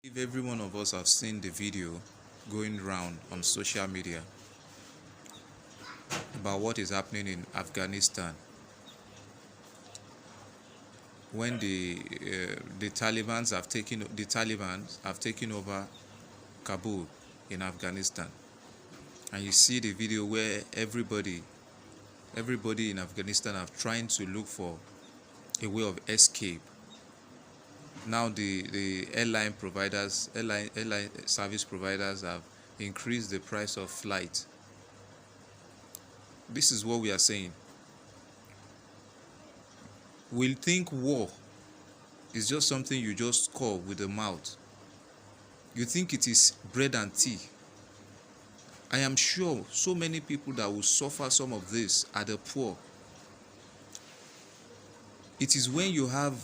If every one of us have seen the video going round on social media about what is happening in Afghanistan when the Taliban have taken over Kabul in Afghanistan, and you see the video where everybody in Afghanistan are trying to look for a way of escape. Now the airline service providers have increased the price of flight. This is what we are saying. We think war is just something you just call with the mouth. You think it is bread and tea. I am sure so many people that will suffer some of this are the poor. It is when you have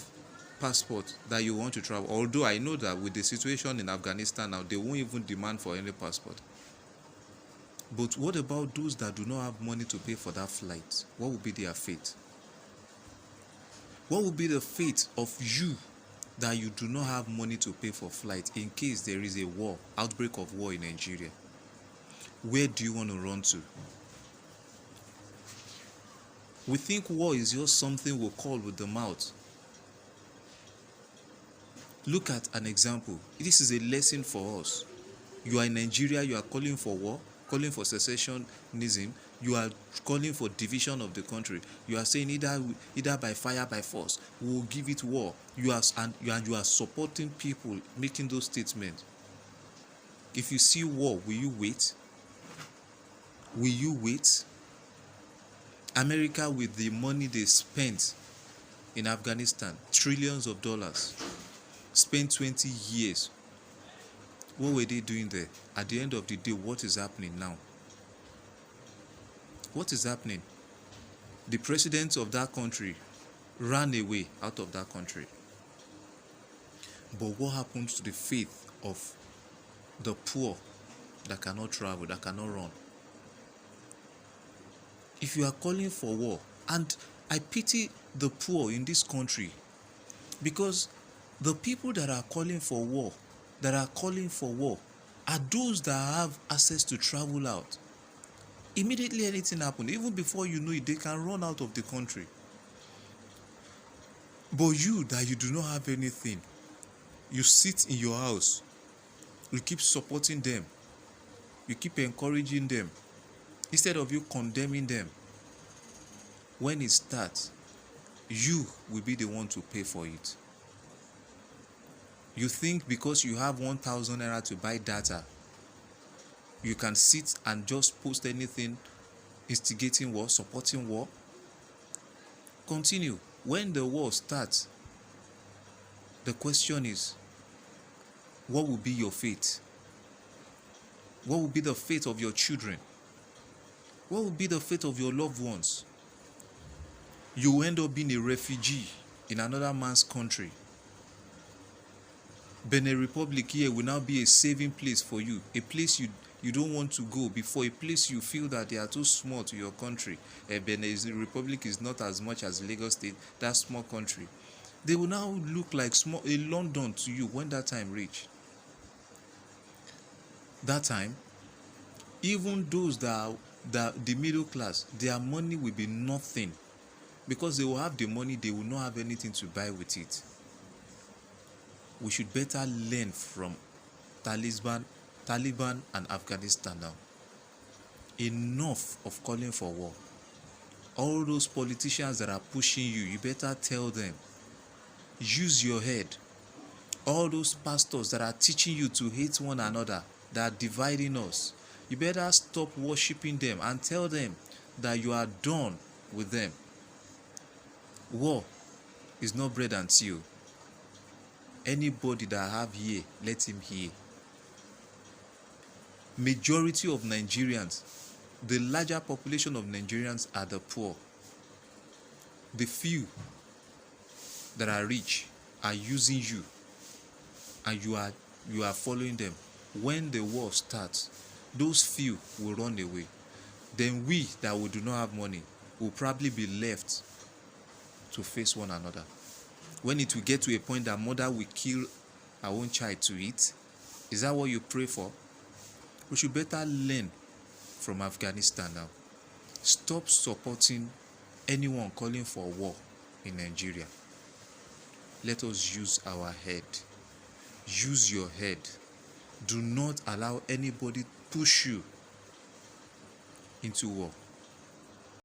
passport that you want to travel. Although I know that with the situation in Afghanistan now, they won't even demand for any passport. But what about those that do not have money to pay for that flight? What will be their fate? What will be the fate of you that you do not have money to pay for flight in case there is a war, outbreak of war in Nigeria? Where do you want to run to? We think war is just something we call with the mouth. Look at an example. This is a lesson for us. You are in Nigeria, you are calling for war, calling for secessionism, you are calling for division of the country. You are saying either by fire, by force, we will give it war. You are supporting people making those statements. If you see war, will you wait? Will you wait? America, with the money they spent in Afghanistan, trillions of dollars, spent 20 years. What were they doing there? At the end of the day, what is happening now? What is happening? The president of that country ran away out of that country. But what happens to the faith of the poor that cannot travel, that cannot run? If you are calling for war, and I pity the poor in this country, because the people that are calling for war, are those that have access to travel out. Immediately anything happens, even before you know it, they can run out of the country. But you that you do not have anything, you sit in your house, you keep supporting them, you keep encouraging them, instead of you condemning them. When it starts, you will be the one to pay for it. You think because you have 1,000 naira to buy data, you can sit and just post anything instigating war, supporting war? Continue. When the war starts, the question is, what will be your fate? What will be the fate of your children? What will be the fate of your loved ones? You will end up being a refugee in another man's country. Benin Republic here will now be a saving place for you, a place you don't want to go before, a place you feel that they are too small to your country. Benin Republic is not as much as Lagos State, that small country. They will now look like a London to you when that time reach. That time, even those that the middle class, their money will be nothing. Because they will have the money, they will not have anything to buy with it. We should better learn from Taliban and Afghanistan now. Enough of calling for war. All those politicians that are pushing you, you better tell them. Use your head. All those pastors that are teaching you to hate one another, that are dividing us, you better stop worshiping them and tell them that you are done with them. War is not bread and tea. Anybody that have ear, let him hear. Majority of Nigerians, the larger population of Nigerians are the poor. The few that are rich are using you, and you are following them. When the war starts, those few will run away. Then we that we do not have money will probably be left to face one another. When it will get to a point that mother will kill our own child to eat? Is that what you pray for? We should better learn from Afghanistan now. Stop supporting anyone calling for war in Nigeria. Let us use our head. Use your head. Do not allow anybody push you into war.